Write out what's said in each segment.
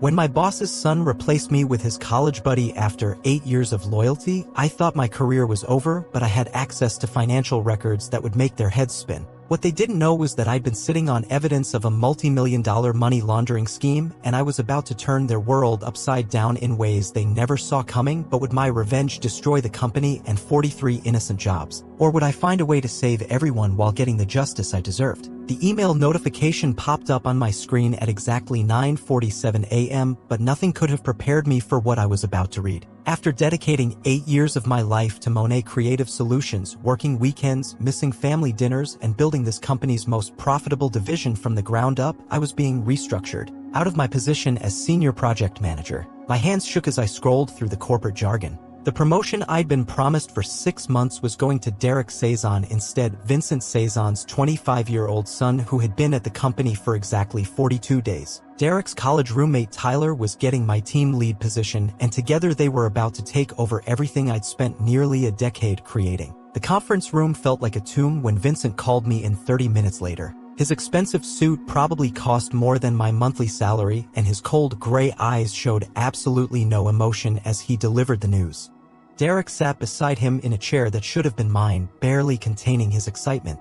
When my boss's son replaced me with his college buddy after 8 years of loyalty, I thought my career was over, but I had access to financial records that would make their heads spin. What they didn't know was that I'd been sitting on evidence of a multi-million-dollar money laundering scheme, and I was about to turn their world upside down in ways they never saw coming. But would my revenge destroy the company and 43 innocent jobs? Or would I find a way to save everyone while getting the justice I deserved? The email notification popped up on my screen at exactly 9:47 a.m., but nothing could have prepared me for what I was about to read. After dedicating 8 years of my life to Monet Creative Solutions, working weekends, missing family dinners, and building this company's most profitable division from the ground up, I was being restructured. Out of my position as senior project manager, my hands shook as I scrolled through the corporate jargon. The promotion I'd been promised for 6 months was going to Derek Saison instead, Vincent Saison's 25-year-old son who had been at the company for exactly 42 days. Derek's college roommate Tyler was getting my team lead position, and together they were about to take over everything I'd spent nearly a decade creating. The conference room felt like a tomb when Vincent called me in 30 minutes later. His expensive suit probably cost more than my monthly salary, and his cold gray eyes showed absolutely no emotion as he delivered the news. Derek sat beside him in a chair that should have been mine, barely containing his excitement.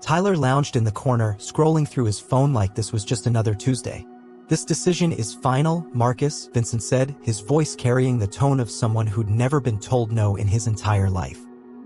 Tyler lounged in the corner, scrolling through his phone like this was just another Tuesday. "This decision is final, Marcus," Vincent said, his voice carrying the tone of someone who'd never been told no in his entire life.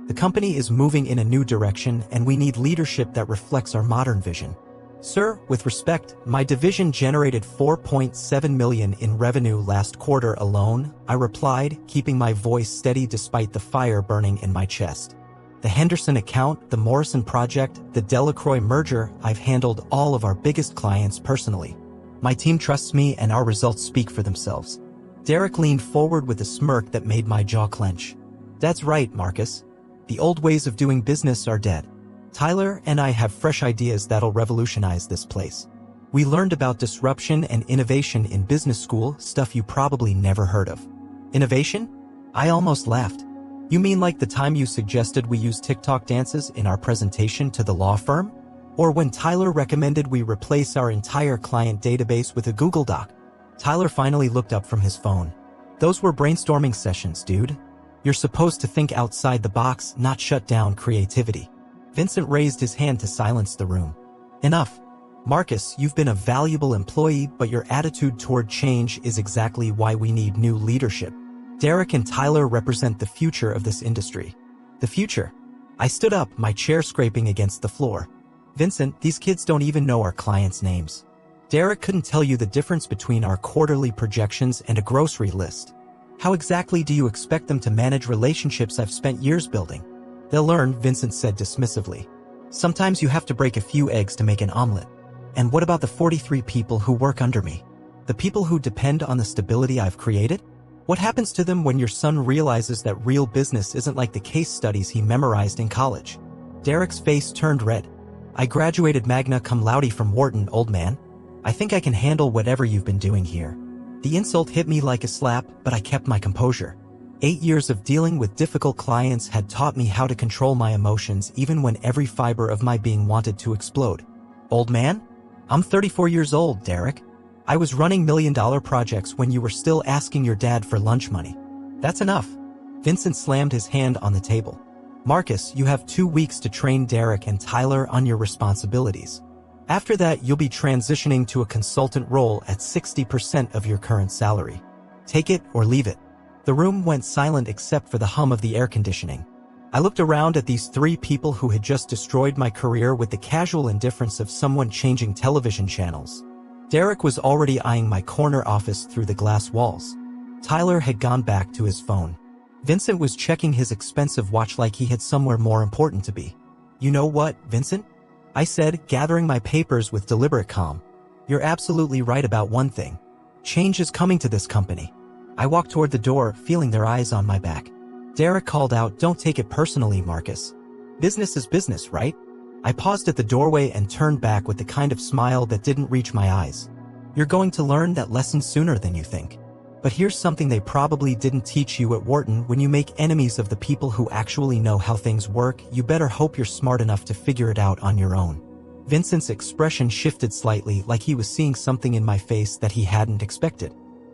"The company is moving in a new direction, and we need leadership that reflects our modern vision." "Sir, with respect, my division generated $4.7 million in revenue last quarter alone," I replied, keeping my voice steady despite the fire burning in my chest. "The Henderson account, the Morrison project, the Delacroix merger, I've handled all of our biggest clients personally. My team trusts me, and our results speak for themselves." Derek leaned forward with a smirk that made my jaw clench. "That's right, Marcus. The old ways of doing business are dead. Tyler and I have fresh ideas that'll revolutionize this place. We learned about disruption and innovation in business school, stuff you probably never heard of." "Innovation?" I almost laughed. "You mean like the time you suggested we use TikTok dances in our presentation to the law firm? Or when Tyler recommended we replace our entire client database with a Google Doc?" Tyler finally looked up from his phone. "Those were brainstorming sessions, dude. You're supposed to think outside the box, not shut down creativity." Vincent raised his hand to silence the room. "Enough. Marcus, you've been a valuable employee, but your attitude toward change is exactly why we need new leadership. Derek and Tyler represent the future of this industry." "The future?" I stood up, my chair scraping against the floor. "Vincent, these kids don't even know our clients' names. Derek couldn't tell you the difference between our quarterly projections and a grocery list. How exactly do you expect them to manage relationships I've spent years building?" "They'll learn," Vincent said dismissively. "Sometimes you have to break a few eggs to make an omelet." "And what about the 43 people who work under me? The people who depend on the stability I've created? What happens to them when your son realizes that real business isn't like the case studies he memorized in college?" Derek's face turned red. "I graduated magna cum laude from Wharton, old man. I think I can handle whatever you've been doing here." The insult hit me like a slap, but I kept my composure. 8 years of dealing with difficult clients had taught me how to control my emotions even when every fiber of my being wanted to explode. "Old man? I'm 34 years old, Derek. I was running million-dollar projects when you were still asking your dad for lunch money. That's enough." Vincent slammed his hand on the table. "Marcus, you have 2 weeks to train Derek and Tyler on your responsibilities. After that, you'll be transitioning to a consultant role at 60% of your current salary. Take it or leave it." The room went silent except for the hum of the air conditioning. I looked around at these 3 people who had just destroyed my career with the casual indifference of someone changing television channels. Derek was already eyeing my corner office through the glass walls. Tyler had gone back to his phone. Vincent was checking his expensive watch like he had somewhere more important to be. "You know what, Vincent?" I said, gathering my papers with deliberate calm. "You're absolutely right about one thing. Change is coming to this company." I walked toward the door, feeling their eyes on my back. Derek called out, "Don't take it personally, Marcus. Business is business, right?" I paused at the doorway and turned back with the kind of smile that didn't reach my eyes. "You're going to learn that lesson sooner than you think. But here's something they probably didn't teach you at Wharton: when you make enemies of the people who actually know how things work, you better hope you're smart enough to figure it out on your own." Vincent's expression shifted slightly, like he was seeing something in my face that he hadn't expected.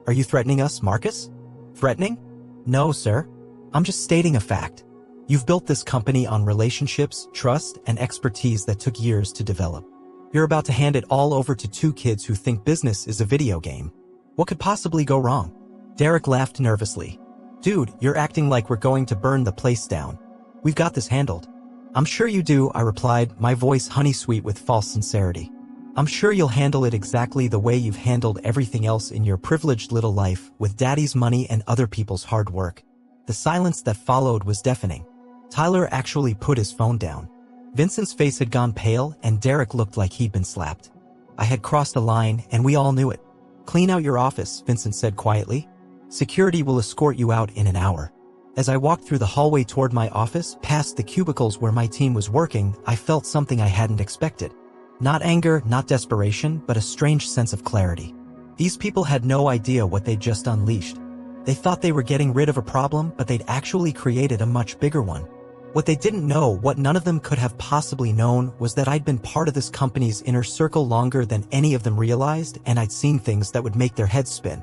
Are you threatening us, Marcus? Threatening? No, sir. I'm just stating a fact. You've built this company on relationships, trust, and expertise that took years to develop. You're about to hand it all over to two kids who think business is a video game. What could possibly go wrong? Derek laughed nervously. Dude, you're acting like we're going to burn the place down. We've got this handled. I'm sure you do, I replied, my voice honey-sweet with false sincerity. I'm sure you'll handle it exactly the way you've handled everything else in your privileged little life, with daddy's money and other people's hard work. The silence that followed was deafening. Tyler actually put his phone down. Vincent's face had gone pale, and Derek looked like he'd been slapped. I had crossed a line, and we all knew it. Clean out your office, Vincent said quietly. Security will escort you out in an hour. As I walked through the hallway toward my office, past the cubicles where my team was working, I felt something I hadn't expected. Not anger, not desperation, but a strange sense of clarity. These people had no idea what they'd just unleashed. They thought they were getting rid of a problem, but they'd actually created a much bigger one. What they didn't know, what none of them could have possibly known, was that I'd been part of this company's inner circle longer than any of them realized, and I'd seen things that would make their heads spin.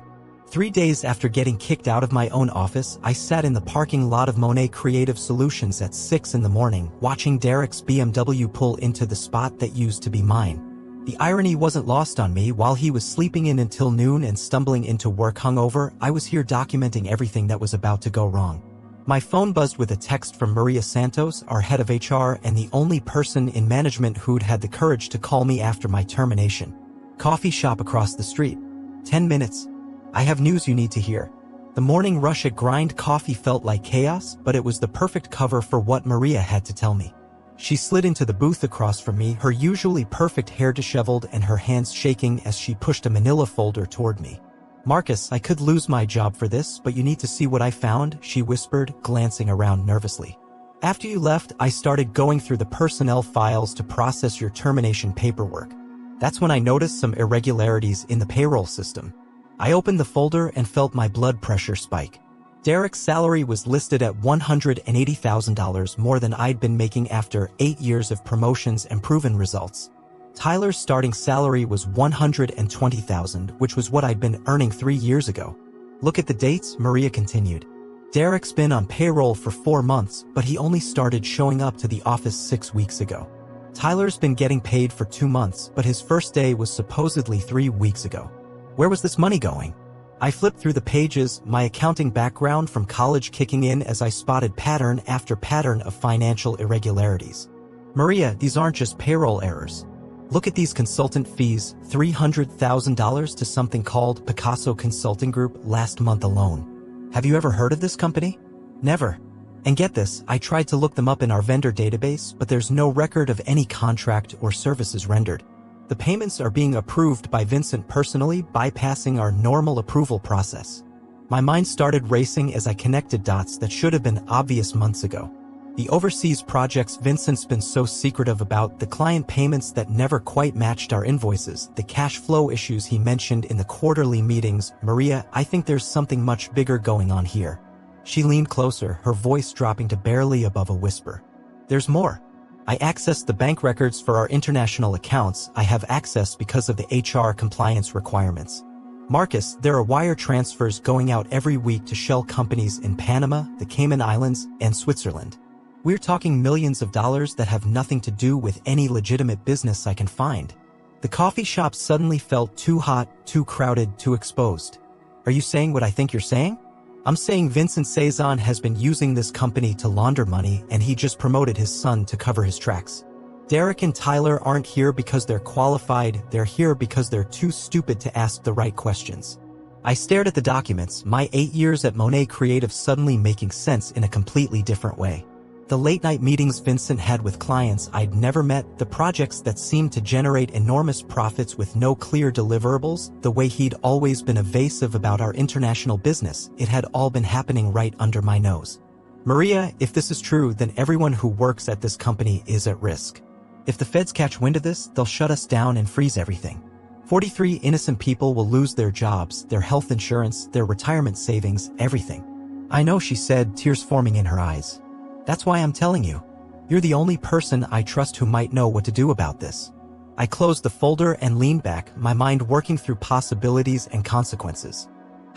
3 days after getting kicked out of my own office, I sat in the parking lot of Monet Creative Solutions at 6 in the morning, watching Derek's BMW pull into the spot that used to be mine. The irony wasn't lost on me. While he was sleeping in until noon and stumbling into work hungover, I was here documenting everything that was about to go wrong. My phone buzzed with a text from Maria Santos, our head of HR and the only person in management who'd had the courage to call me after my termination. Coffee shop across the street. 10 minutes. I have news you need to hear. The morning rush at Grind Coffee felt like chaos, but it was the perfect cover for what Maria had to tell me. She slid into the booth across from me, her usually perfect hair disheveled and her hands shaking as she pushed a manila folder toward me. Marcus, I could lose my job for this, but you need to see what I found, she whispered, glancing around nervously. After you left, I started going through the personnel files to process your termination paperwork. That's when I noticed some irregularities in the payroll system. I opened the folder and felt my blood pressure spike. Derek's salary was listed at $180,000 more than I'd been making after 8 years of promotions and proven results. Tyler's starting salary was $120,000, which was what I'd been earning 3 years ago. Look at the dates, Maria continued. Derek's been on payroll for 4 months, but he only started showing up to the office 6 weeks ago. Tyler's been getting paid for 2 months, but his first day was supposedly 3 weeks ago. Where was this money going? I flipped through the pages, my accounting background from college kicking in as I spotted pattern after pattern of financial irregularities. Maria, these aren't just payroll errors. Look at these consultant fees, $300,000 to something called Picasso Consulting Group last month alone. Have you ever heard of this company? Never. And get this, I tried to look them up in our vendor database, but there's no record of any contract or services rendered. The payments are being approved by Vincent personally, bypassing our normal approval process. My mind started racing as I connected dots that should have been obvious months ago. The overseas projects Vincent's been so secretive about, the client payments that never quite matched our invoices, the cash flow issues he mentioned in the quarterly meetings. Maria, I think there's something much bigger going on here. She leaned closer, her voice dropping to barely above a whisper. There's more. I accessed the bank records for our international accounts. I have access because of the HR compliance requirements. Marcus, there are wire transfers going out every week to shell companies in Panama, the Cayman Islands, and Switzerland. We're talking millions of dollars that have nothing to do with any legitimate business I can find. The coffee shop suddenly felt too hot, too crowded, too exposed. Are you saying what I think you're saying? I'm saying Vincent Cezanne has been using this company to launder money, and he just promoted his son to cover his tracks. Derek and Tyler aren't here because they're qualified, they're here because they're too stupid to ask the right questions. I stared at the documents, my 8 years at Monet Creative suddenly making sense in a completely different way. The late-night meetings Vincent had with clients I'd never met, the projects that seemed to generate enormous profits with no clear deliverables, the way he'd always been evasive about our international business, it had all been happening right under my nose. Maria, if this is true, then everyone who works at this company is at risk. If the feds catch wind of this, they'll shut us down and freeze everything. 43 innocent people will lose their jobs, their health insurance, their retirement savings, everything. I know, she said, tears forming in her eyes. That's why I'm telling you. You're the only person I trust who might know what to do about this. I closed the folder and leaned back, my mind working through possibilities and consequences.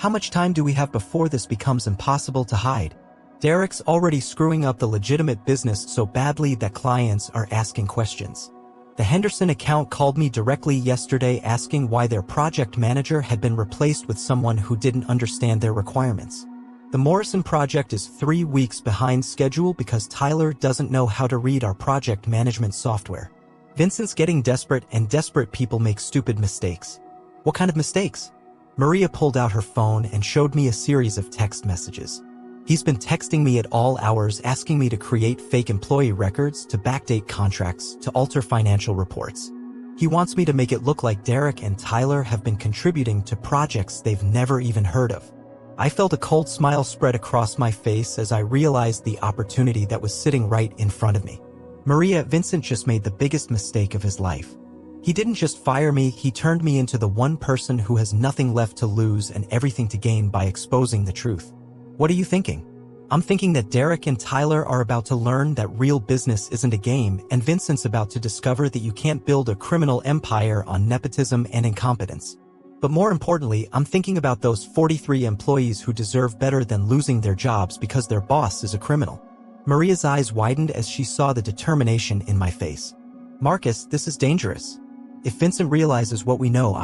How much time do we have before this becomes impossible to hide? Derek's already screwing up the legitimate business so badly that clients are asking questions. The Henderson account called me directly yesterday asking why their project manager had been replaced with someone who didn't understand their requirements. The Morrison project is 3 weeks behind schedule because Tyler doesn't know how to read our project management software. Vincent's getting desperate, and desperate people make stupid mistakes. What kind of mistakes? Maria pulled out her phone and showed me a series of text messages. He's been texting me at all hours asking me to create fake employee records, to backdate contracts, to alter financial reports. He wants me to make it look like Derek and Tyler have been contributing to projects they've never even heard of. I felt a cold smile spread across my face as I realized the opportunity that was sitting right in front of me. Maria, Vincent just made the biggest mistake of his life. He didn't just fire me, he turned me into the one person who has nothing left to lose and everything to gain by exposing the truth. What are you thinking? I'm thinking that Derek and Tyler are about to learn that real business isn't a game, and Vincent's about to discover that you can't build a criminal empire on nepotism and incompetence. But more importantly, I'm thinking about those 43 employees who deserve better than losing their jobs because their boss is a criminal. Maria's eyes widened as she saw the determination in my face. Marcus, this is dangerous. If Vincent realizes what we know,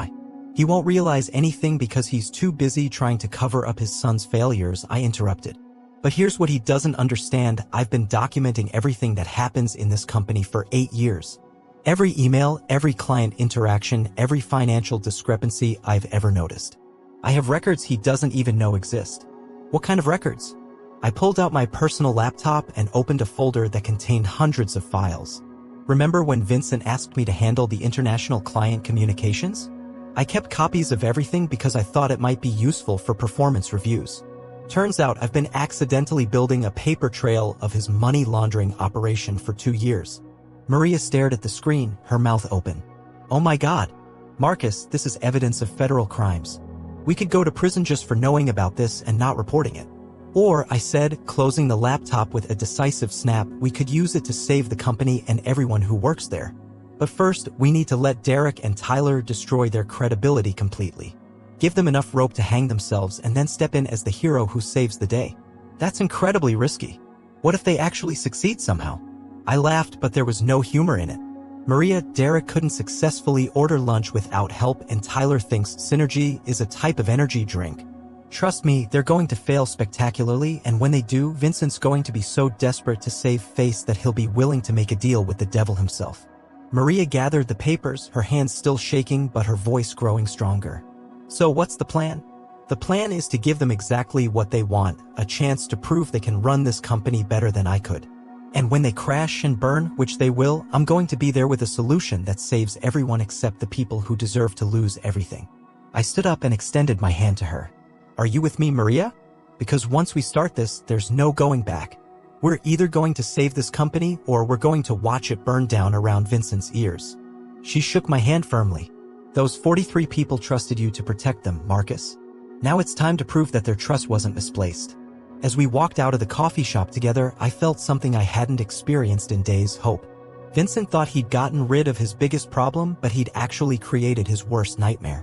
he won't realize anything because he's too busy trying to cover up his son's failures, I interrupted. But here's what he doesn't understand. I've been documenting everything that happens in this company for 8 years. Every email, every client interaction, every financial discrepancy I've ever noticed. I have records he doesn't even know exist. What kind of records? I pulled out my personal laptop and opened a folder that contained hundreds of files. Remember when Vincent asked me to handle the international client communications? I kept copies of everything because I thought it might be useful for performance reviews. Turns out I've been accidentally building a paper trail of his money laundering operation for 2 years. Maria stared at the screen, her mouth open. Oh my God. Marcus, this is evidence of federal crimes. We could go to prison just for knowing about this and not reporting it. Or, I said, closing the laptop with a decisive snap, we could use it to save the company and everyone who works there. But first, we need to let Derek and Tyler destroy their credibility completely. Give them enough rope to hang themselves and then step in as the hero who saves the day. That's incredibly risky. What if they actually succeed somehow? I laughed, but there was no humor in it. Maria, Derek couldn't successfully order lunch without help, and Tyler thinks Synergy is a type of energy drink. Trust me, they're going to fail spectacularly, and when they do, Vincent's going to be so desperate to save face that he'll be willing to make a deal with the devil himself. Maria gathered the papers, her hands still shaking but her voice growing stronger. So what's the plan? The plan is to give them exactly what they want, a chance to prove they can run this company better than I could. And when they crash and burn, which they will, I'm going to be there with a solution that saves everyone except the people who deserve to lose everything. I stood up and extended my hand to her. Are you with me, Maria? Because once we start this, there's no going back. We're either going to save this company or we're going to watch it burn down around Vincent's ears. She shook my hand firmly. Those 43 people trusted you to protect them, Marcus. Now it's time to prove that their trust wasn't misplaced. As we walked out of the coffee shop together, I felt something I hadn't experienced in days: hope. Vincent thought he'd gotten rid of his biggest problem, but he'd actually created his worst nightmare.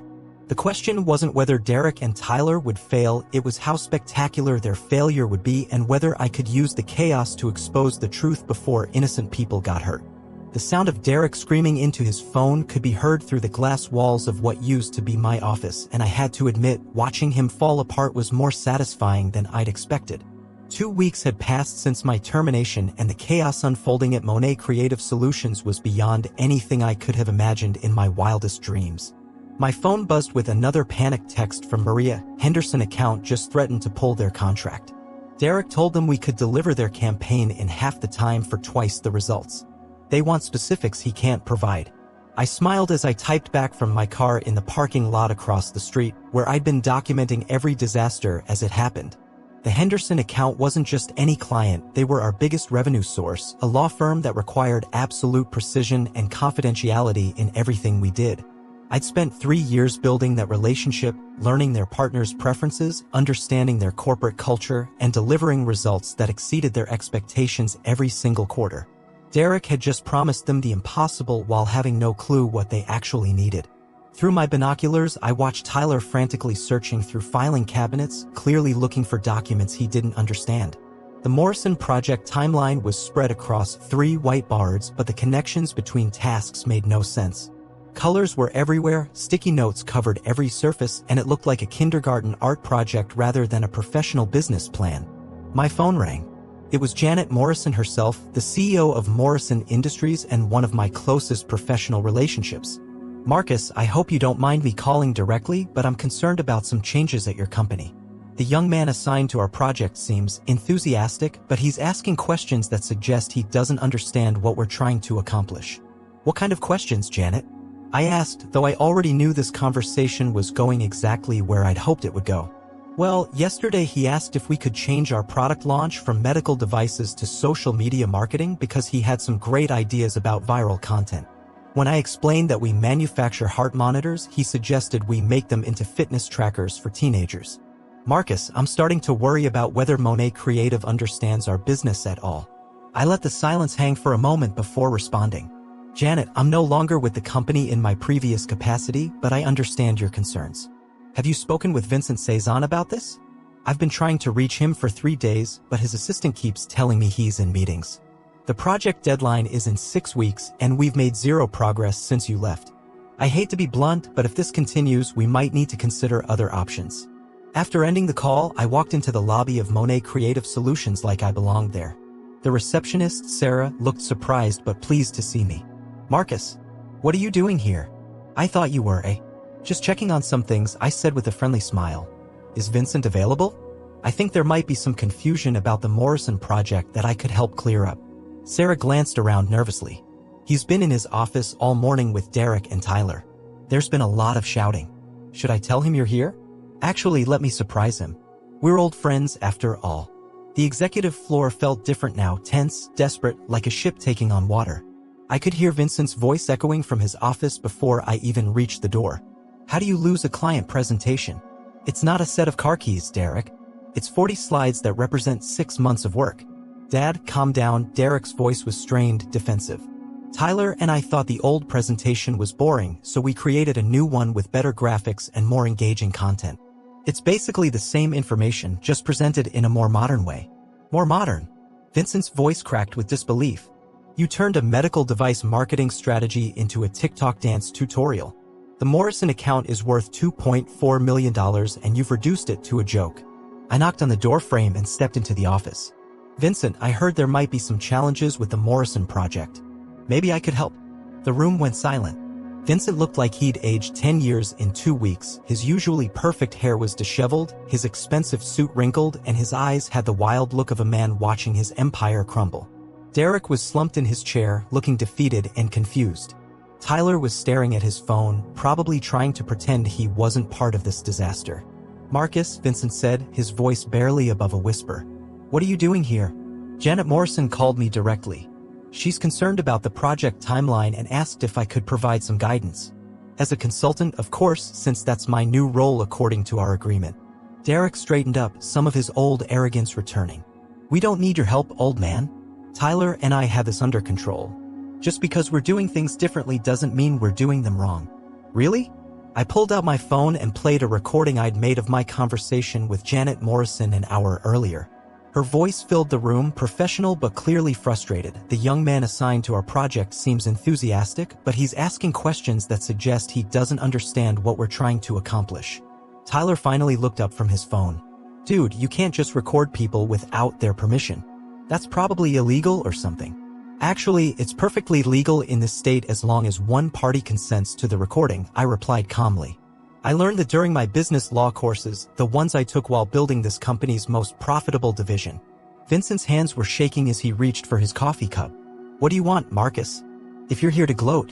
The question wasn't whether Derek and Tyler would fail, it was how spectacular their failure would be and whether I could use the chaos to expose the truth before innocent people got hurt. The sound of Derek screaming into his phone could be heard through the glass walls of what used to be my office, and I had to admit, watching him fall apart was more satisfying than I'd expected. 2 weeks had passed since my termination, and the chaos unfolding at Monet Creative Solutions was beyond anything I could have imagined in my wildest dreams. My phone buzzed with another panicked text from Maria. Henderson account just threatened to pull their contract. Derek told them we could deliver their campaign in half the time for twice the results. They want specifics he can't provide. I smiled as I typed back from my car in the parking lot across the street, where I'd been documenting every disaster as it happened. The Henderson account wasn't just any client, they were our biggest revenue source, a law firm that required absolute precision and confidentiality in everything we did. I'd spent 3 years building that relationship, learning their partners' preferences, understanding their corporate culture, and delivering results that exceeded their expectations every single quarter. Derek had just promised them the impossible while having no clue what they actually needed. Through my binoculars, I watched Tyler frantically searching through filing cabinets, clearly looking for documents he didn't understand. The Morrison project timeline was spread across 3 whiteboards, but the connections between tasks made no sense. Colors were everywhere, sticky notes covered every surface, and it looked like a kindergarten art project rather than a professional business plan. My phone rang. It was Janet Morrison herself, the CEO of Morrison Industries and one of my closest professional relationships. "Marcus, I hope you don't mind me calling directly, but I'm concerned about some changes at your company." The young man assigned to our project seems enthusiastic, but he's asking questions that suggest he doesn't understand what we're trying to accomplish. "What kind of questions, Janet?" I asked, though I already knew this conversation was going exactly where I'd hoped it would go. "Well, yesterday he asked if we could change our product launch from medical devices to social media marketing because he had some great ideas about viral content. When I explained that we manufacture heart monitors, he suggested we make them into fitness trackers for teenagers." "Marcus, I'm starting to worry about whether Monet Creative understands our business at all." I let the silence hang for a moment before responding. "Janet, I'm no longer with the company in my previous capacity, but I understand your concerns. Have you spoken with Vincent Cezanne about this? I've been trying to reach him for 3 days, but his assistant keeps telling me he's in meetings. The project deadline is in 6 weeks, and we've made 0 progress since you left. I hate to be blunt, but if this continues, we might need to consider other options." After ending the call, I walked into the lobby of Monet Creative Solutions like I belonged there. The receptionist, Sarah, looked surprised but pleased to see me. "Marcus, what are you doing here? I thought you were just checking on some things," I said with a friendly smile. "Is Vincent available? I think there might be some confusion about the Morrison project that I could help clear up." Sarah glanced around nervously. "He's been in his office all morning with Derek and Tyler. There's been a lot of shouting. Should I tell him you're here? Actually, let me surprise him. We're old friends after all." The executive floor felt different now, tense, desperate, like a ship taking on water. I could hear Vincent's voice echoing from his office before I even reached the door. "How do you lose a client presentation? It's not a set of car keys, Derek. It's 40 slides that represent 6 months of work." "Dad, calm down." Derek's voice was strained, defensive. "Tyler and I thought the old presentation was boring, so we created a new one with better graphics and more engaging content. It's basically the same information, just presented in a more modern way." "More modern?" Vincent's voice cracked with disbelief. "You turned a medical device marketing strategy into a TikTok dance tutorial. The Morrison account is worth $2.4 million and you've reduced it to a joke." I knocked on the door frame and stepped into the office. "Vincent, I heard there might be some challenges with the Morrison project. Maybe I could help." The room went silent. Vincent looked like he'd aged 10 years in 2 weeks. His usually perfect hair was disheveled, his expensive suit wrinkled, and his eyes had the wild look of a man watching his empire crumble. Derek was slumped in his chair, looking defeated and confused. Tyler was staring at his phone, probably trying to pretend he wasn't part of this disaster. "Marcus," Vincent said, his voice barely above a whisper. "What are you doing here?" "Janet Morrison called me directly. She's concerned about the project timeline and asked if I could provide some guidance." "As a consultant, of course, since that's my new role according to our agreement." Derek straightened up, some of his old arrogance returning. "We don't need your help, old man. Tyler and I have this under control. Just because we're doing things differently doesn't mean we're doing them wrong." "Really?" I pulled out my phone and played a recording I'd made of my conversation with Janet Morrison an hour earlier. Her voice filled the room, professional but clearly frustrated. "The young man assigned to our project seems enthusiastic, but he's asking questions that suggest he doesn't understand what we're trying to accomplish." Tyler finally looked up from his phone. "Dude, you can't just record people without their permission. That's probably illegal or something." "Actually, it's perfectly legal in this state as long as one party consents to the recording," I replied calmly. "I learned that during my business law courses, the ones I took while building this company's most profitable division." Vincent's hands were shaking as he reached for his coffee cup. "What do you want, Marcus? If you're here to gloat,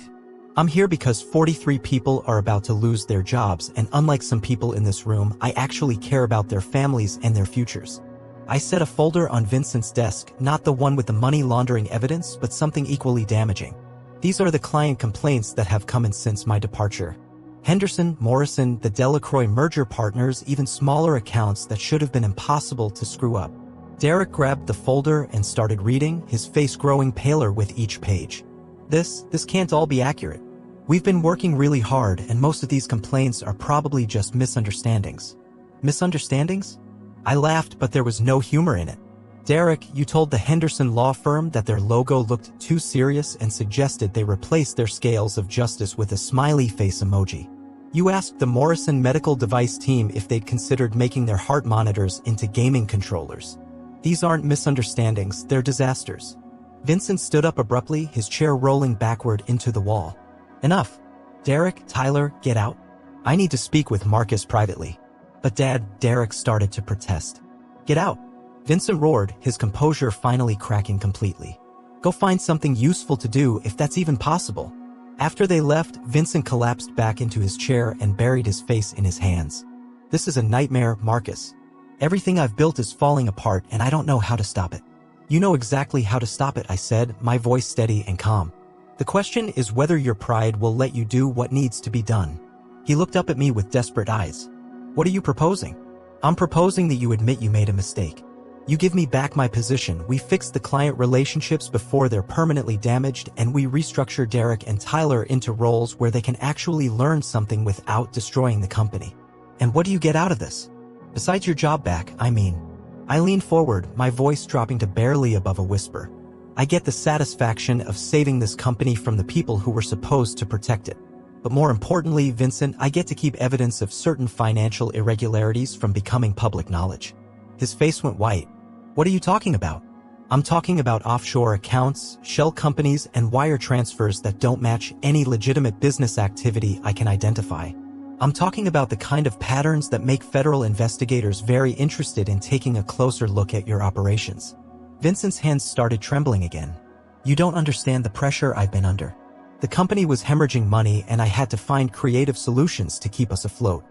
I'm here because 43 people are about to lose their jobs, and unlike some people in this room, I actually care about their families and their futures." I set a folder on Vincent's desk, not the one with the money laundering evidence, but something equally damaging. "These are the client complaints that have come in since my departure. Henderson, Morrison, the Delacroix merger partners, even smaller accounts that should have been impossible to screw up." Derek grabbed the folder and started reading, his face growing paler with each page. This can't all be accurate. We've been working really hard and most of these complaints are probably just misunderstandings. Misunderstandings? I laughed, but there was no humor in it. Derek, you told the Henderson law firm that their logo looked too serious and suggested they replace their scales of justice with a smiley face emoji. You asked the Morrison medical device team if they'd considered making their heart monitors into gaming controllers. These aren't misunderstandings, they're disasters. Vincent stood up abruptly, his chair rolling backward into the wall. Enough. Derek, Tyler, get out. I need to speak with Marcus privately. But Dad, Derek started to protest. Get out. Vincent roared, his composure finally cracking completely. Go find something useful to do if that's even possible. After they left, Vincent collapsed back into his chair and buried his face in his hands. This is a nightmare, Marcus. Everything I've built is falling apart and I don't know how to stop it. You know exactly how to stop it, I said, my voice steady and calm. The question is whether your pride will let you do what needs to be done. He looked up at me with desperate eyes. What are you proposing? I'm proposing that you admit you made a mistake. You give me back my position, we fix the client relationships before they're permanently damaged, and we restructure Derek and Tyler into roles where they can actually learn something without destroying the company. And what do you get out of this? Besides your job back, I mean. I leaned forward, my voice dropping to barely above a whisper. I get the satisfaction of saving this company from the people who were supposed to protect it. But more importantly, Vincent, I get to keep evidence of certain financial irregularities from becoming public knowledge. His face went white. What are you talking about? I'm talking about offshore accounts, shell companies, and wire transfers that don't match any legitimate business activity I can identify. I'm talking about the kind of patterns that make federal investigators very interested in taking a closer look at your operations. Vincent's hands started trembling again. You don't understand the pressure I've been under. The company was hemorrhaging money and I had to find creative solutions to keep us afloat.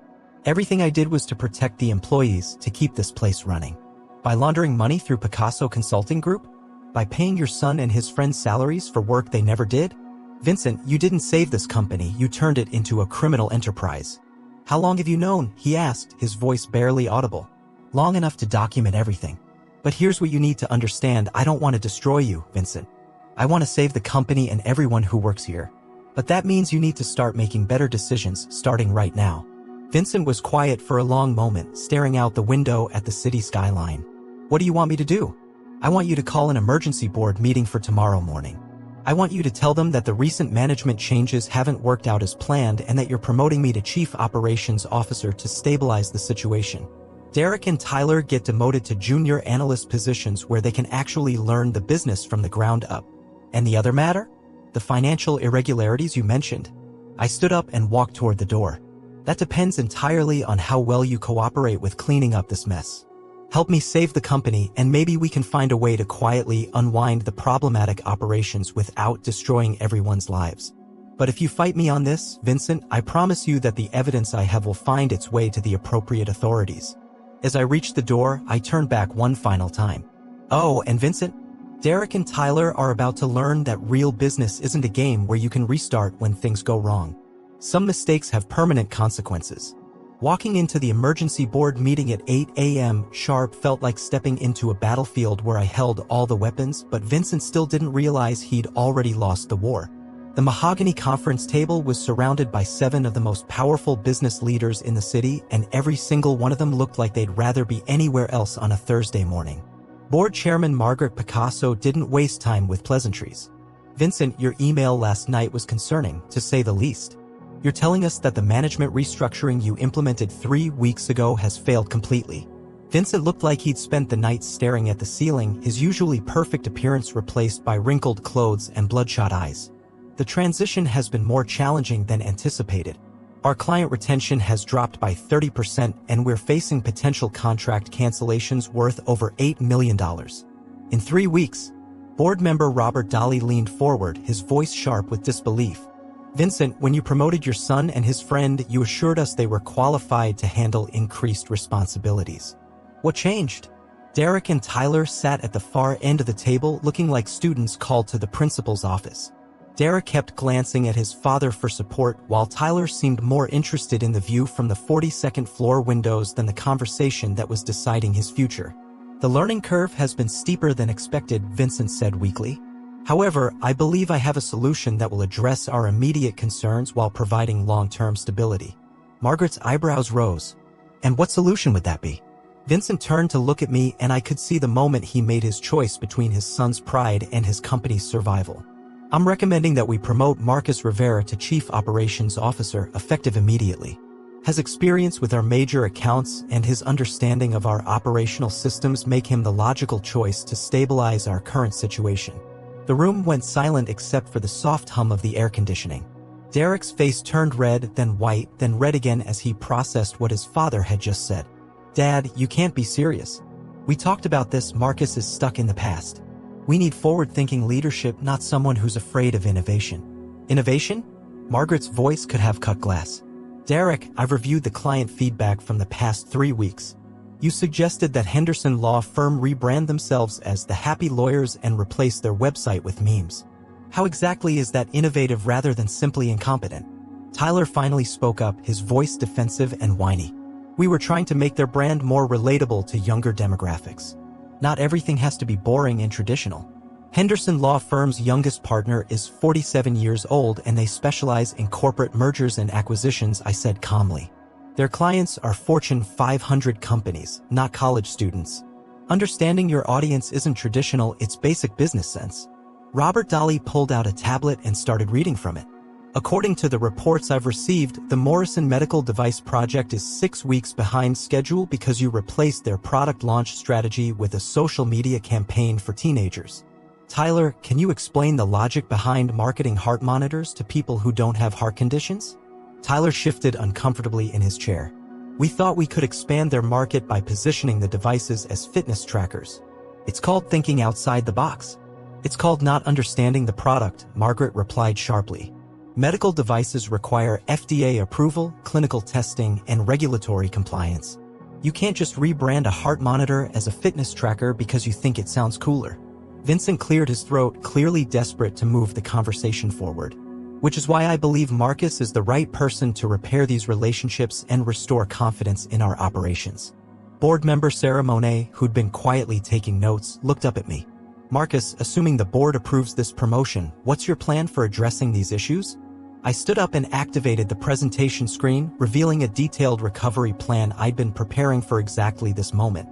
Everything I did was to protect the employees, to keep this place running. By laundering money through Picasso Consulting Group? By paying your son and his friends salaries for work they never did? Vincent, you didn't save this company, you turned it into a criminal enterprise. How long have you known? He asked, his voice barely audible. Long enough to document everything. But here's what you need to understand, I don't want to destroy you, Vincent. I want to save the company and everyone who works here. But that means you need to start making better decisions, starting right now. Vincent was quiet for a long moment, staring out the window at the city skyline. What do you want me to do? I want you to call an emergency board meeting for tomorrow morning. I want you to tell them that the recent management changes haven't worked out as planned and that you're promoting me to Chief Operations Officer to stabilize the situation. Derek and Tyler get demoted to junior analyst positions where they can actually learn the business from the ground up. And the other matter? The financial irregularities you mentioned. I stood up and walked toward the door. That depends entirely on how well you cooperate with cleaning up this mess. Help me save the company and maybe we can find a way to quietly unwind the problematic operations without destroying everyone's lives. But if you fight me on this, Vincent, I promise you that the evidence I have will find its way to the appropriate authorities. As I reached the door, I turned back one final time. Oh, and Vincent? Derek and Tyler are about to learn that real business isn't a game where you can restart when things go wrong. Some mistakes have permanent consequences. Walking into the emergency board meeting at 8 a.m. sharp felt like stepping into a battlefield where I held all the weapons, but Vincent still didn't realize he'd already lost the war. The mahogany conference table was surrounded by 7 of the most powerful business leaders in the city, and every single one of them looked like they'd rather be anywhere else on a Thursday morning. Board Chairman Margaret Picasso didn't waste time with pleasantries. Vincent, your email last night was concerning, to say the least. You're telling us that the management restructuring you implemented 3 weeks ago has failed completely. Vincent looked like he'd spent the night staring at the ceiling, his usually perfect appearance replaced by wrinkled clothes and bloodshot eyes. The transition has been more challenging than anticipated. Our client retention has dropped by 30% and we're facing potential contract cancellations worth over $8 million. In 3 weeks, board member Robert Dolly leaned forward, his voice sharp with disbelief. Vincent, when you promoted your son and his friend, you assured us they were qualified to handle increased responsibilities. What changed? Derek and Tyler sat at the far end of the table looking like students called to the principal's office. Derek kept glancing at his father for support, while Tyler seemed more interested in the view from the 42nd floor windows than the conversation that was deciding his future. The learning curve has been steeper than expected, Vincent said weakly. However, I believe I have a solution that will address our immediate concerns while providing long-term stability. Margaret's eyebrows rose. And what solution would that be? Vincent turned to look at me, and I could see the moment he made his choice between his son's pride and his company's survival. I'm recommending that we promote Marcus Rivera to Chief Operations Officer, effective immediately. His experience with our major accounts and his understanding of our operational systems make him the logical choice to stabilize our current situation. The room went silent except for the soft hum of the air conditioning. Derek's face turned red, then white, then red again as he processed what his father had just said. Dad, you can't be serious. We talked about this. Marcus is stuck in the past. We need forward-thinking leadership, not someone who's afraid of innovation. Innovation? Margaret's voice could have cut glass. Derek, I've reviewed the client feedback from the past 3 weeks. You suggested that Henderson Law Firm rebrand themselves as the Happy Lawyers and replace their website with memes. How exactly is that innovative rather than simply incompetent? Tyler finally spoke up, his voice defensive and whiny. We were trying to make their brand more relatable to younger demographics. Not everything has to be boring and traditional. Henderson Law Firm's youngest partner is 47 years old and they specialize in corporate mergers and acquisitions, I said calmly. Their clients are Fortune 500 companies, not college students. Understanding your audience isn't traditional, it's basic business sense. Robert Dolly pulled out a tablet and started reading from it. According to the reports I've received, the Morrison Medical Device project is 6 weeks behind schedule because you replaced their product launch strategy with a social media campaign for teenagers. Tyler, can you explain the logic behind marketing heart monitors to people who don't have heart conditions? Tyler shifted uncomfortably in his chair. We thought we could expand their market by positioning the devices as fitness trackers. It's called thinking outside the box. It's called not understanding the product, Margaret replied sharply. Medical devices require FDA approval, clinical testing, and regulatory compliance. You can't just rebrand a heart monitor as a fitness tracker because you think it sounds cooler. Vincent cleared his throat, clearly desperate to move the conversation forward. Which is why I believe Marcus is the right person to repair these relationships and restore confidence in our operations. Board member Sarah Monet, who'd been quietly taking notes, looked up at me. Marcus, assuming the board approves this promotion, what's your plan for addressing these issues? I stood up and activated the presentation screen, revealing a detailed recovery plan I'd been preparing for exactly this moment.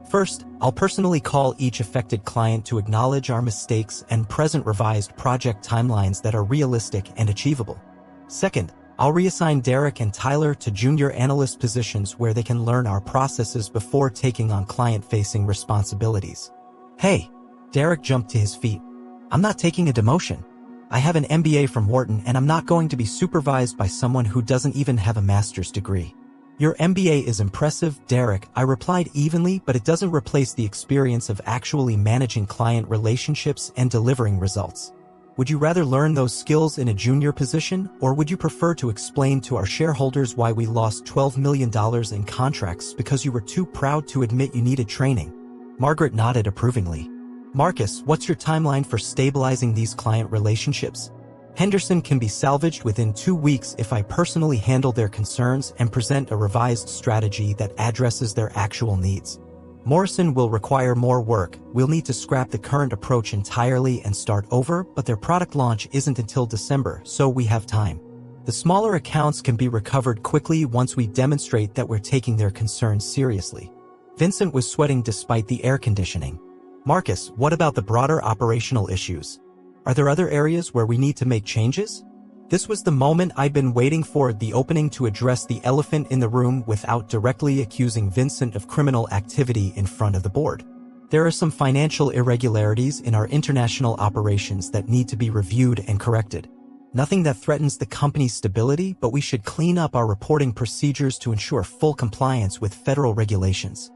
First, I'll personally call each affected client to acknowledge our mistakes and present revised project timelines that are realistic and achievable. Second, I'll reassign Derek and Tyler to junior analyst positions where they can learn our processes before taking on client-facing responsibilities. Hey! Derek jumped to his feet. I'm not taking a demotion. I have an MBA from Wharton and I'm not going to be supervised by someone who doesn't even have a master's degree. Your MBA is impressive, Derek, I replied evenly, but it doesn't replace the experience of actually managing client relationships and delivering results. Would you rather learn those skills in a junior position, or would you prefer to explain to our shareholders why we lost $12 million in contracts because you were too proud to admit you needed training? Margaret nodded approvingly. Marcus, what's your timeline for stabilizing these client relationships? Henderson can be salvaged within 2 weeks if I personally handle their concerns and present a revised strategy that addresses their actual needs. Morrison will require more work. We'll need to scrap the current approach entirely and start over, but their product launch isn't until December, so we have time. The smaller accounts can be recovered quickly once we demonstrate that we're taking their concerns seriously. Vincent was sweating despite the air conditioning. Marcus, what about the broader operational issues? Are there other areas where we need to make changes? This was the moment I'd been waiting for, the opening to address the elephant in the room without directly accusing Vincent of criminal activity in front of the board. There are some financial irregularities in our international operations that need to be reviewed and corrected. Nothing that threatens the company's stability, but we should clean up our reporting procedures to ensure full compliance with federal regulations.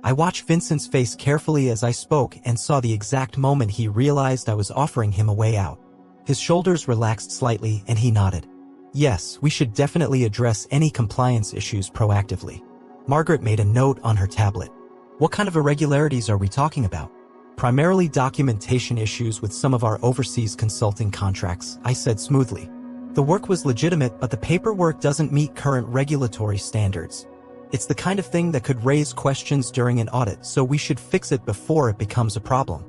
I watched Vincent's face carefully as I spoke and saw the exact moment he realized I was offering him a way out. His shoulders relaxed slightly and he nodded. Yes, we should definitely address any compliance issues proactively. Margaret made a note on her tablet. What kind of irregularities are we talking about? Primarily documentation issues with some of our overseas consulting contracts, I said smoothly. The work was legitimate, but the paperwork doesn't meet current regulatory standards. It's the kind of thing that could raise questions during an audit, so we should fix it before it becomes a problem.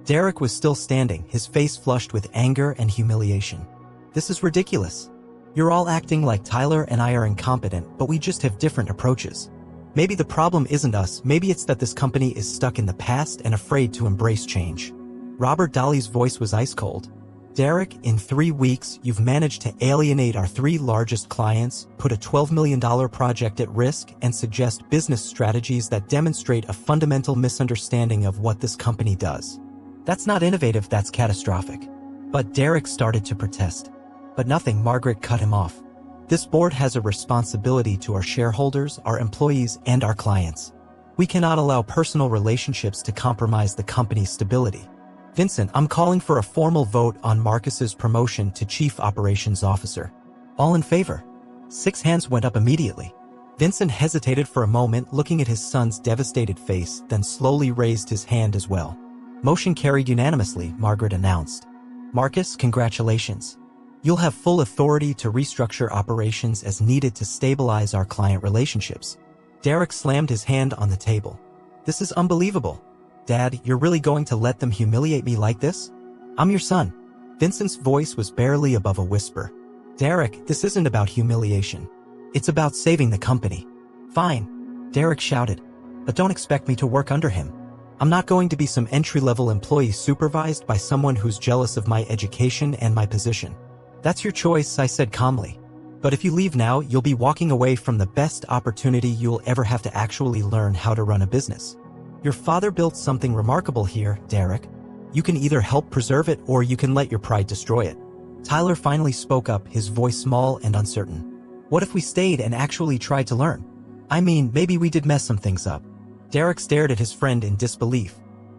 Derek was still standing, his face flushed with anger and humiliation. This is ridiculous. You're all acting like Tyler and I are incompetent, but we just have different approaches. Maybe the problem isn't us, maybe it's that this company is stuck in the past and afraid to embrace change. Robert Dolly's voice was ice cold. Derek, in 3 weeks, you've managed to alienate our 3 largest clients, put a $12 million project at risk, and suggest business strategies that demonstrate a fundamental misunderstanding of what this company does. That's not innovative, that's catastrophic. But Derek started to protest. But nothing, Margaret cut him off. This board has a responsibility to our shareholders, our employees, and our clients. We cannot allow personal relationships to compromise the company's stability. Vincent, I'm calling for a formal vote on Marcus's promotion to Chief Operations Officer. All in favor? 6 hands went up immediately. Vincent hesitated for a moment, looking at his son's devastated face, then slowly raised his hand as well. Motion carried unanimously, Margaret announced. Marcus, congratulations. You'll have full authority to restructure operations as needed to stabilize our client relationships. Derek slammed his hand on the table. This is unbelievable. Dad, you're really going to let them humiliate me like this? I'm your son. Vincent's voice was barely above a whisper. Derek, this isn't about humiliation. It's about saving the company. Fine, Derek shouted. But don't expect me to work under him. I'm not going to be some entry-level employee supervised by someone who's jealous of my education and my position. That's your choice, I said calmly. But if you leave now, you'll be walking away from the best opportunity you'll ever have to actually learn how to run a business. Your father built something remarkable here, Derek. You can either help preserve it or you can let your pride destroy it. Tyler finally spoke up, his voice small and uncertain. What if we stayed and actually tried to learn? I mean, maybe we did mess some things up. Derek stared at his friend in disbelief.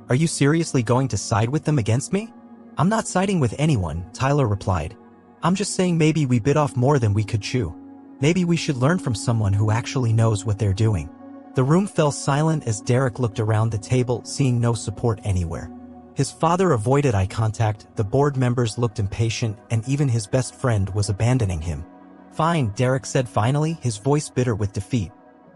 Are you seriously going to side with them against me? I'm not siding with anyone, Tyler replied. I'm just saying maybe we bit off more than we could chew. Maybe we should learn from someone who actually knows what they're doing. The room fell silent as Derek looked around the table, seeing no support anywhere. His father avoided eye contact, the board members looked impatient, and even his best friend was abandoning him. Fine, Derek said finally, his voice bitter with defeat.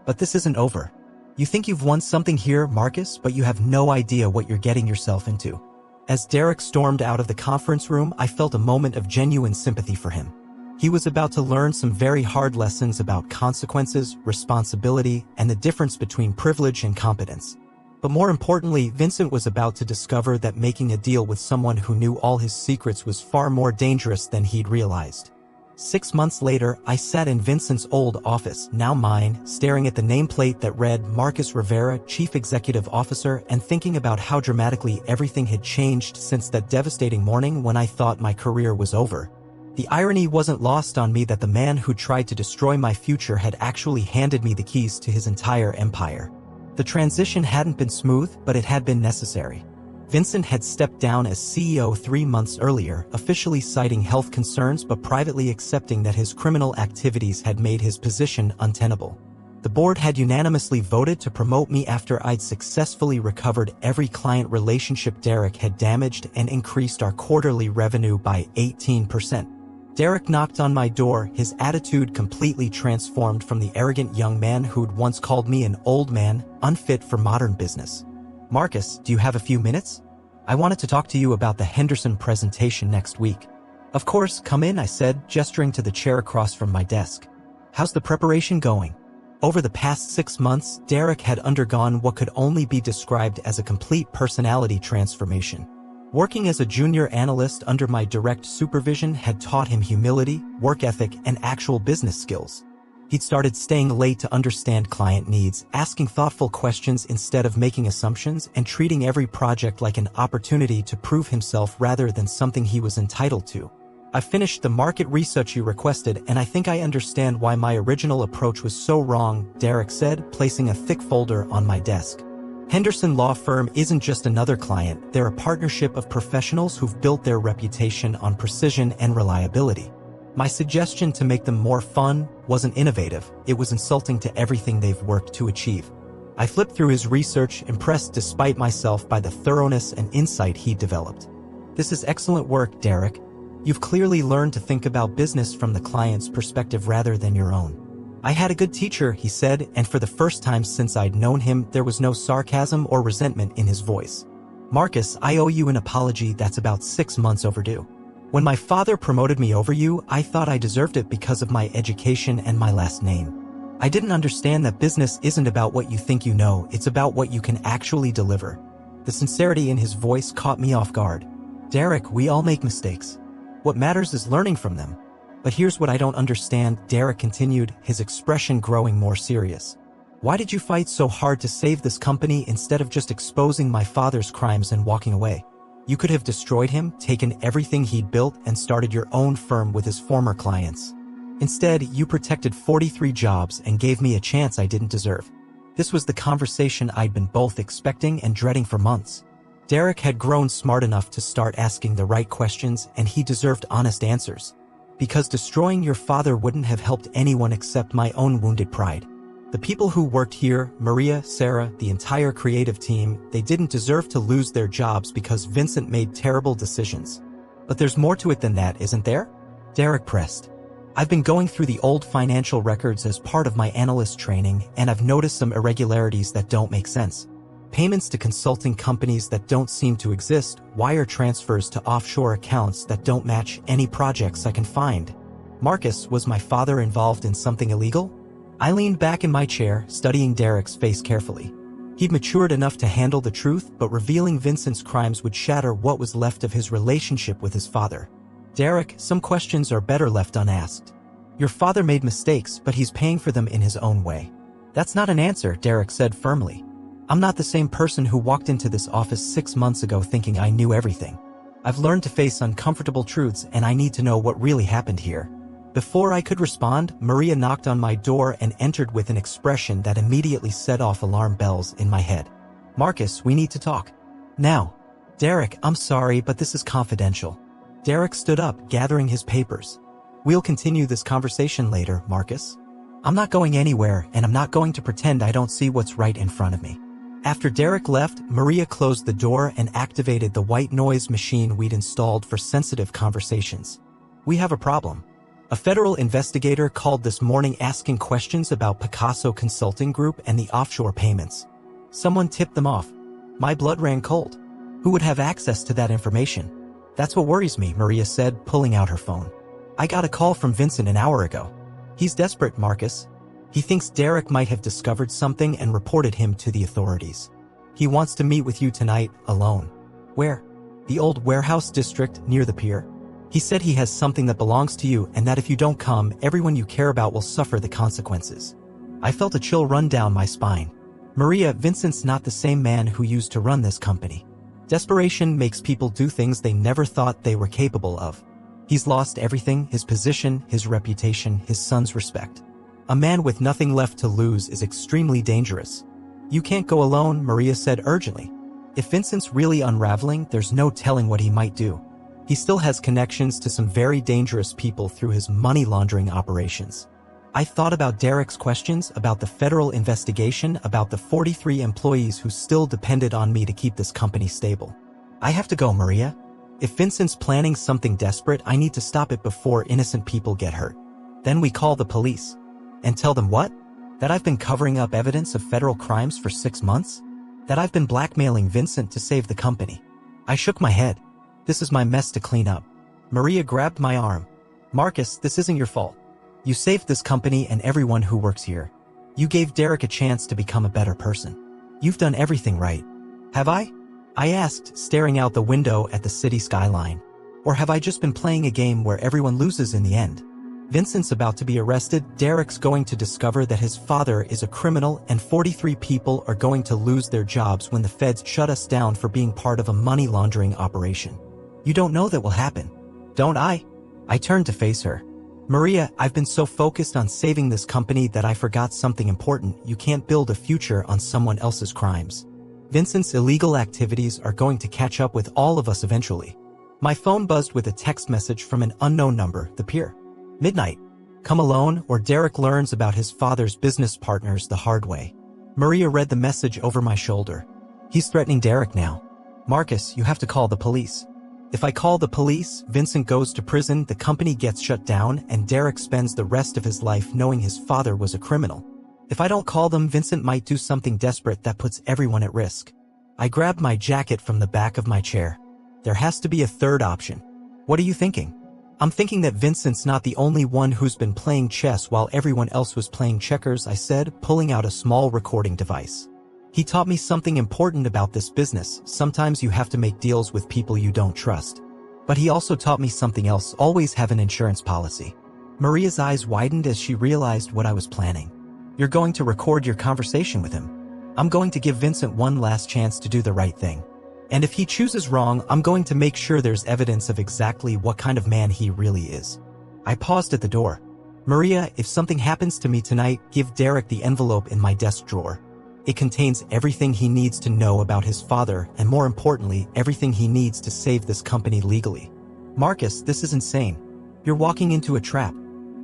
But this isn't over. You think you've won something here, Marcus, but you have no idea what you're getting yourself into. As Derek stormed out of the conference room, I felt a moment of genuine sympathy for him. He was about to learn some very hard lessons about consequences, responsibility, and the difference between privilege and competence. But more importantly, Vincent was about to discover that making a deal with someone who knew all his secrets was far more dangerous than he'd realized. 6 months later, I sat in Vincent's old office, now mine, staring at the nameplate that read Marcus Rivera, Chief Executive Officer, and thinking about how dramatically everything had changed since that devastating morning when I thought my career was over. The irony wasn't lost on me that the man who tried to destroy my future had actually handed me the keys to his entire empire. The transition hadn't been smooth, but it had been necessary. Vincent had stepped down as CEO 3 months earlier, officially citing health concerns but privately accepting that his criminal activities had made his position untenable. The board had unanimously voted to promote me after I'd successfully recovered every client relationship Derek had damaged and increased our quarterly revenue by 18%. Derek knocked on my door, his attitude completely transformed from the arrogant young man who'd once called me an old man, unfit for modern business. Marcus, do you have a few minutes? I wanted to talk to you about the Henderson presentation next week. Of course, come in, I said, gesturing to the chair across from my desk. How's the preparation going? Over the past 6 months, Derek had undergone what could only be described as a complete personality transformation. Working as a junior analyst under my direct supervision had taught him humility, work ethic, and actual business skills. He'd started staying late to understand client needs, asking thoughtful questions instead of making assumptions, and treating every project like an opportunity to prove himself rather than something he was entitled to. I finished the market research you requested, and I think I understand why my original approach was so wrong, Derek said, placing a thick folder on my desk. Henderson Law Firm isn't just another client, they're a partnership of professionals who've built their reputation on precision and reliability. My suggestion to make them more fun wasn't innovative, it was insulting to everything they've worked to achieve. I flipped through his research, impressed despite myself by the thoroughness and insight he'd developed. This is excellent work, Derek. You've clearly learned to think about business from the client's perspective rather than your own. I had a good teacher, he said, and for the first time since I'd known him, there was no sarcasm or resentment in his voice. Marcus, I owe you an apology that's about 6 months overdue. When my father promoted me over you, I thought I deserved it because of my education and my last name. I didn't understand that business isn't about what you think you know, it's about what you can actually deliver. The sincerity in his voice caught me off guard. Derek, we all make mistakes. What matters is learning from them. But here's what I don't understand, Derek continued, his expression growing more serious. Why did you fight so hard to save this company instead of just exposing my father's crimes and walking away? You could have destroyed him, taken everything he'd built, and started your own firm with his former clients. Instead, you protected 43 jobs and gave me a chance I didn't deserve. This was the conversation I'd been both expecting and dreading for months. Derek had grown smart enough to start asking the right questions, and he deserved honest answers. Because destroying your father wouldn't have helped anyone except my own wounded pride. The people who worked here, Maria, Sarah, the entire creative team, they didn't deserve to lose their jobs because Vincent made terrible decisions. But there's more to it than that, isn't there? Derek pressed. I've been going through the old financial records as part of my analyst training, and I've noticed some irregularities that don't make sense. Payments to consulting companies that don't seem to exist, wire transfers to offshore accounts that don't match any projects I can find. Marcus, was my father involved in something illegal? I leaned back in my chair, studying Derek's face carefully. He'd matured enough to handle the truth, but revealing Vincent's crimes would shatter what was left of his relationship with his father. Derek, some questions are better left unasked. Your father made mistakes, but he's paying for them in his own way. That's not an answer, Derek said firmly. I'm not the same person who walked into this office 6 months ago thinking I knew everything. I've learned to face uncomfortable truths, and I need to know what really happened here. Before I could respond, Maria knocked on my door and entered with an expression that immediately set off alarm bells in my head. Marcus, we need to talk. Now. Derek, I'm sorry, but this is confidential. Derek stood up, gathering his papers. We'll continue this conversation later, Marcus. I'm not going anywhere, and I'm not going to pretend I don't see what's right in front of me. After Derek left, Maria closed the door and activated the white noise machine we'd installed for sensitive conversations. We have a problem. A federal investigator called this morning asking questions about Picasso Consulting Group and the offshore payments. Someone tipped them off. My blood ran cold. Who would have access to that information? That's what worries me, Maria said, pulling out her phone. I got a call from Vincent an hour ago. He's desperate, Marcus. He thinks Derek might have discovered something and reported him to the authorities. He wants to meet with you tonight, alone. Where? The old warehouse district near the pier. He said he has something that belongs to you and that if you don't come, everyone you care about will suffer the consequences. I felt a chill run down my spine. Maria, Vincent's not the same man who used to run this company. Desperation makes people do things they never thought they were capable of. He's lost everything, his position, his reputation, his son's respect. A man with nothing left to lose is extremely dangerous. You can't go alone, Maria said urgently. If Vincent's really unraveling, there's no telling what he might do. He still has connections to some very dangerous people through his money laundering operations. I thought about Derek's questions, about the federal investigation, about the 43 employees who still depended on me to keep this company stable. I have to go, Maria. If Vincent's planning something desperate, I need to stop it before innocent people get hurt. Then we call the police. And tell them what? That I've been covering up evidence of federal crimes for 6 months? That I've been blackmailing Vincent to save the company? I shook my head. This is my mess to clean up. Maria grabbed my arm. Marcus, this isn't your fault. You saved this company and everyone who works here. You gave Derek a chance to become a better person. You've done everything right. Have I? I asked, staring out the window at the city skyline. Or have I just been playing a game where everyone loses in the end? Vincent's about to be arrested, Derek's going to discover that his father is a criminal, and 43 people are going to lose their jobs when the feds shut us down for being part of a money laundering operation. You don't know that will happen, don't I? I turned to face her. Maria, I've been so focused on saving this company that I forgot something important. You can't build a future on someone else's crimes. Vincent's illegal activities are going to catch up with all of us eventually. My phone buzzed with a text message from an unknown number, the pier. Midnight. Come alone, or Derek learns about his father's business partners the hard way. Maria read the message over my shoulder. He's threatening Derek now. Marcus, you have to call the police. If I call the police, Vincent goes to prison, the company gets shut down, and Derek spends the rest of his life knowing his father was a criminal. If I don't call them, Vincent might do something desperate that puts everyone at risk. I grabbed my jacket from the back of my chair. There has to be a third option. What are you thinking? I'm thinking that Vincent's not the only one who's been playing chess while everyone else was playing checkers, I said, pulling out a small recording device. He taught me something important about this business. Sometimes you have to make deals with people you don't trust. But he also taught me something else: always have an insurance policy. Maria's eyes widened as she realized what I was planning. You're going to record your conversation with him. I'm going to give Vincent one last chance to do the right thing. And if he chooses wrong, I'm going to make sure there's evidence of exactly what kind of man he really is. I paused at the door. Maria, if something happens to me tonight, give Derek the envelope in my desk drawer. It contains everything he needs to know about his father, and more importantly, everything he needs to save this company legally. Marcus, this is insane. You're walking into a trap.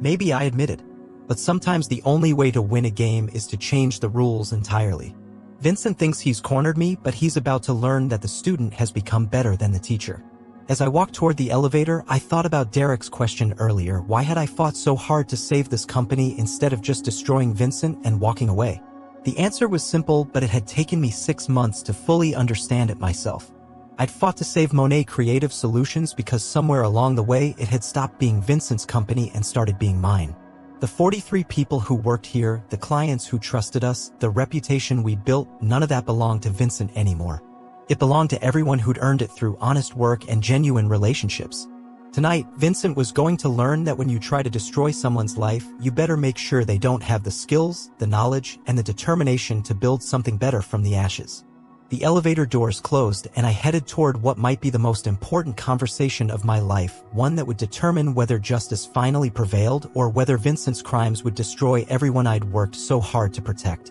Maybe I admitted. But sometimes the only way to win a game is to change the rules entirely. Vincent thinks he's cornered me, but he's about to learn that the student has become better than the teacher. As I walked toward the elevator, I thought about Derek's question earlier: why had I fought so hard to save this company instead of just destroying Vincent and walking away? The answer was simple, but it had taken me 6 months to fully understand it myself. I'd fought to save Monet Creative Solutions because somewhere along the way it had stopped being Vincent's company and started being mine. The 43 people who worked here, the clients who trusted us, the reputation we built, none of that belonged to Vincent anymore. It belonged to everyone who'd earned it through honest work and genuine relationships. Tonight, Vincent was going to learn that when you try to destroy someone's life, you better make sure they don't have the skills, the knowledge, and the determination to build something better from the ashes. The elevator doors closed, and I headed toward what might be the most important conversation of my life, one that would determine whether justice finally prevailed or whether Vincent's crimes would destroy everyone I'd worked so hard to protect.